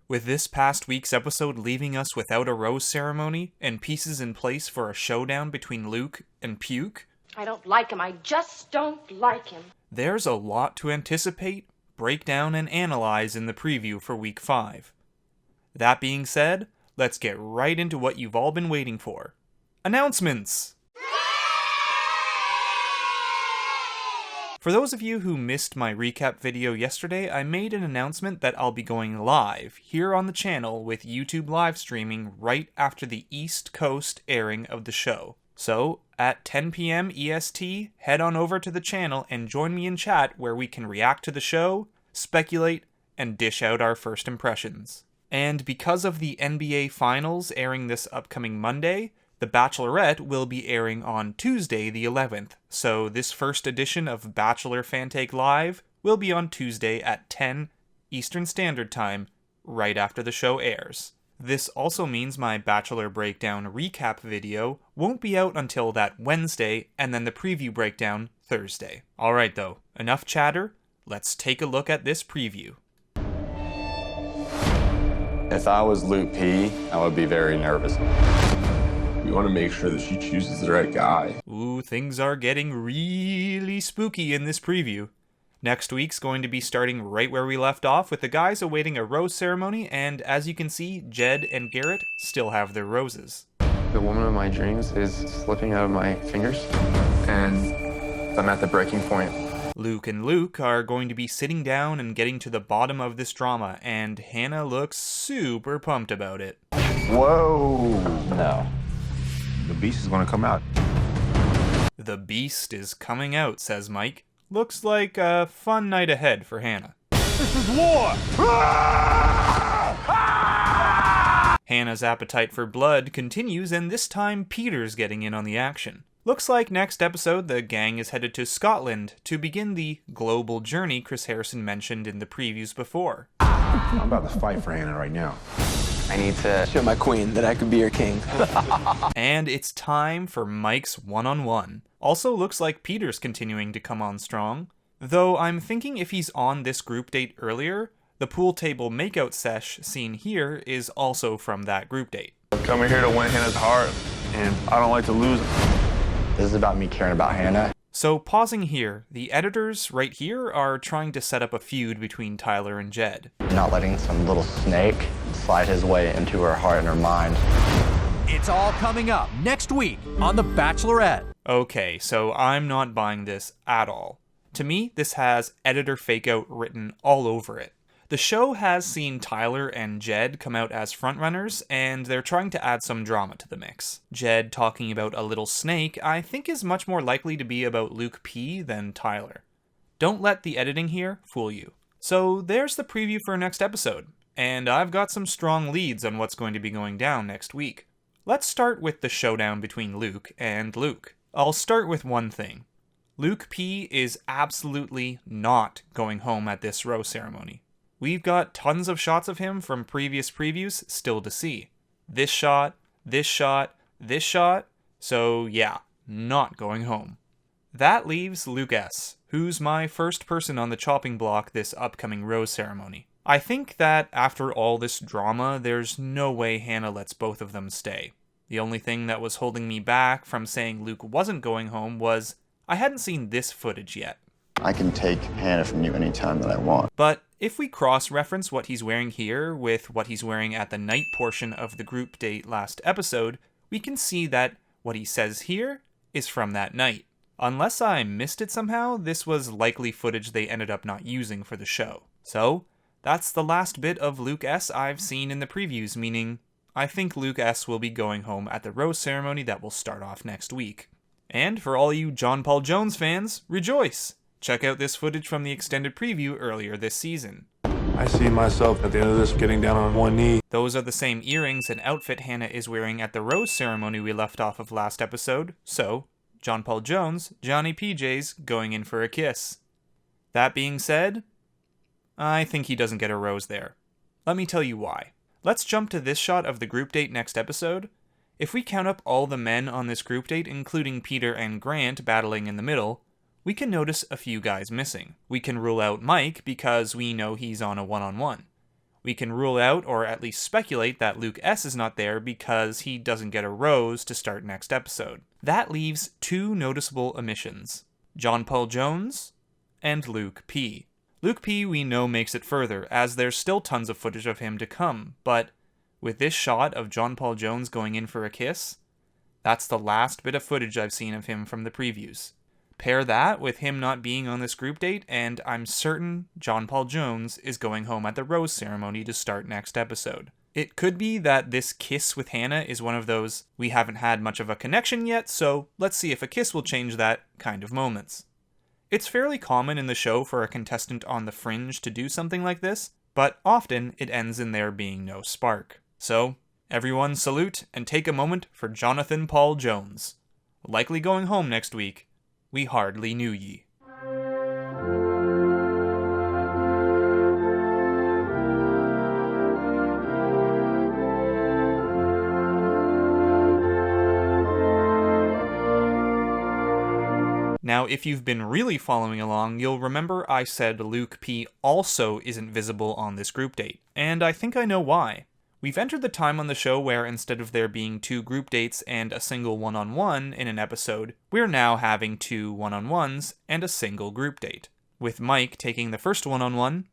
With this past week's episode leaving us without a rose ceremony and pieces in place for a showdown between Luke and Puke, I don't like him. I just don't like him. there's a lot to anticipate, break down, and analyze in the preview for Week 5. That being said, let's get right into what you've all been waiting for. Announcements! For those of you who missed my recap video yesterday, I made an announcement that I'll be going live here on the channel with YouTube live streaming right after the East Coast airing of the show. So, at 10 PM EST, head on over to the channel and join me in chat where we can react to the show, speculate, and dish out our first impressions. And because of the NBA Finals airing this upcoming Monday, The Bachelorette will be airing on Tuesday the 11th, so this first edition of Bachelor Fantake Live will be on Tuesday at 10 Eastern Standard Time, right after the show airs. This also means my Bachelor Breakdown recap video won't be out until that Wednesday, and then the preview breakdown Thursday. Alright though, enough chatter, let's take a look at this preview. If I was Luke P, I would be very nervous. We want to make sure that she chooses the right guy. Ooh, things are getting really spooky in this preview. Next week's going to be starting right where we left off with the guys awaiting a rose ceremony, and as you can see, Jed and Garrett still have their roses. The woman of my dreams is slipping out of my fingers, and I'm at the breaking point. Luke and Luke are going to be sitting down and getting to the bottom of this drama, and Hannah looks super pumped about it. Whoa! No. The beast is going to come out. The beast is coming out, says Mike. Looks like a fun night ahead for Hannah. This is war! Hannah's appetite for blood continues, and this time Peter's getting in on the action. Looks like next episode the gang is headed to Scotland to begin the global journey Chris Harrison mentioned in the previews before. I'm about to fight for Hannah right now. I need to Show my queen that I could be her king. And it's time for Mike's one-on-one. Also looks like Peter's continuing to come on strong. Though I'm thinking if he's on this group date earlier, the pool table makeout sesh seen here is also from that group date. I'm coming here to win Hannah's heart, and I don't like to lose. This is about me caring about Hannah. So pausing here, the editors right here are trying to set up a feud between Tyler and Jed. Not letting some little snake slide his way into her heart and her mind. It's all coming up next week on The Bachelorette. Okay, so I'm not buying this at all. To me, this has editor fakeout written all over it. The show has seen Tyler and Jed come out as frontrunners, and they're trying to add some drama to the mix. Jed talking about a little snake, I think is much more likely to be about Luke P than Tyler. Don't let the editing here fool you. So there's the preview for next episode, and I've got some strong leads on what's going to be going down next week. Let's start with the showdown between Luke and Luke. I'll start with one thing. Luke P is absolutely not going home at this rose ceremony. We've got tons of shots of him from previous previews still to see. This shot, this shot, this shot, so yeah, not going home. That leaves Luke S, who's my first person on the chopping block this upcoming rose ceremony. I think that after all this drama, there's no way Hannah lets both of them stay. The only thing that was holding me back from saying Luke wasn't going home was I hadn't seen this footage yet. I can take Hannah from you anytime that I want. But if we cross-reference what he's wearing here with what he's wearing at the night portion of the group date last episode, we can see that what he says here is from that night. Unless I missed it somehow, this was likely footage they ended up not using for the show. So, that's the last bit of Luke S I've seen in the previews, meaning I think Luke S will be going home at the rose ceremony that will start off next week. And for all you John Paul Jones fans, rejoice! Check out this footage from the extended preview earlier this season. I see myself at the end of this getting down on one knee. Those are the same earrings and outfit Hannah is wearing at the rose ceremony we left off of last episode, so John Paul Jones, Johnny PJ's going in for a kiss. That being said, I think he doesn't get a rose there. Let me tell you why. Let's jump to this shot of the group date next episode. If we count up all the men on this group date, including Peter and Grant battling in the middle, we can notice a few guys missing. We can rule out Mike because we know he's on a one-on-one. We can rule out, or at least speculate, that Luke S is not there because he doesn't get a rose to start next episode. That leaves 2 noticeable omissions: John Paul Jones and Luke P. Luke P we know makes it further, as there's still tons of footage of him to come, but with this shot of John Paul Jones going in for a kiss, that's the last bit of footage I've seen of him from the previews. Pair that with him not being on this group date, and I'm certain John Paul Jones is going home at the rose ceremony to start next episode. It could be that this kiss with Hannah is one of those we haven't had much of a connection yet, so let's see if a kiss will change that kind of moments. It's fairly common in the show for a contestant on the fringe to do something like this, but often it ends in there being no spark. So, everyone salute and take a moment for Jonathan Paul Jones. Likely going home next week. We hardly knew ye. Now, if you've been really following along, you'll remember I said Luke P also isn't visible on this group date, and I think I know why. We've entered the time on the show where instead of there being 2 group dates and a single one-on-one in an episode, we're now having 2 one-on-ones and a single group date. With Mike taking the first one-on-one,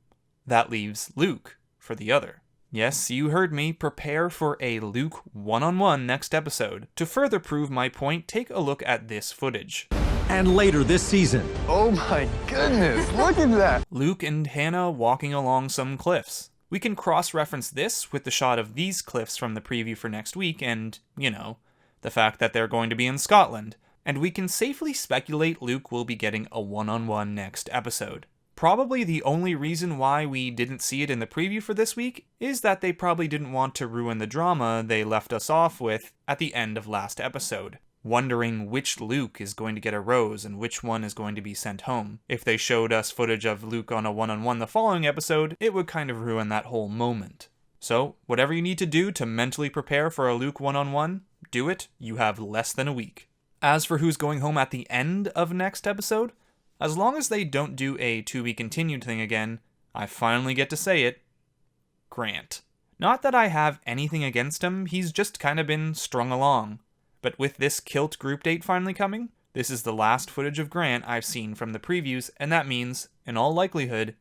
that leaves Luke for the other. Yes, you heard me, prepare for a Luke one-on-one next episode. To further prove my point, take a look at this footage. And later this season, Oh my goodness, look at that. Luke and Hannah walking along some cliffs. We can cross-reference this with the shot of these cliffs from the preview for next week and, the fact that they're going to be in Scotland. And we can safely speculate Luke will be getting a one-on-one next episode. Probably the only reason why we didn't see it in the preview for this week is that they probably didn't want to ruin the drama they left us off with at the end of last episode, wondering which Luke is going to get a rose and which one is going to be sent home. If they showed us footage of Luke on a one-on-one the following episode, it would kind of ruin that whole moment. So, whatever you need to do to mentally prepare for a Luke one-on-one, do it. You have less than a week. As for who's going home at the end of next episode, as long as they don't do a to-be continued thing again, I finally get to say it, Grant. Not that I have anything against him, he's just kind of been strung along. But with this kilt group date finally coming, this is the last footage of Grant I've seen from the previews, and that means, in all likelihood,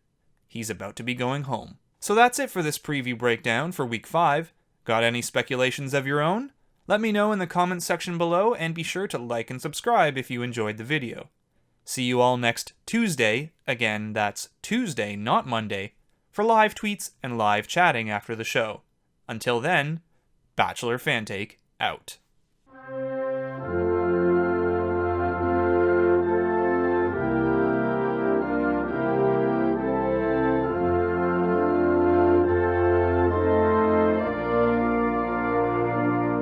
he's about to be going home. So that's it for this preview breakdown for Week 5. Got any speculations of your own? Let me know in the comments section below, and be sure to like and subscribe if you enjoyed the video. See you all next Tuesday, again that's Tuesday, not Monday, for live tweets and live chatting after the show. Until then, Bachelor Fantake out.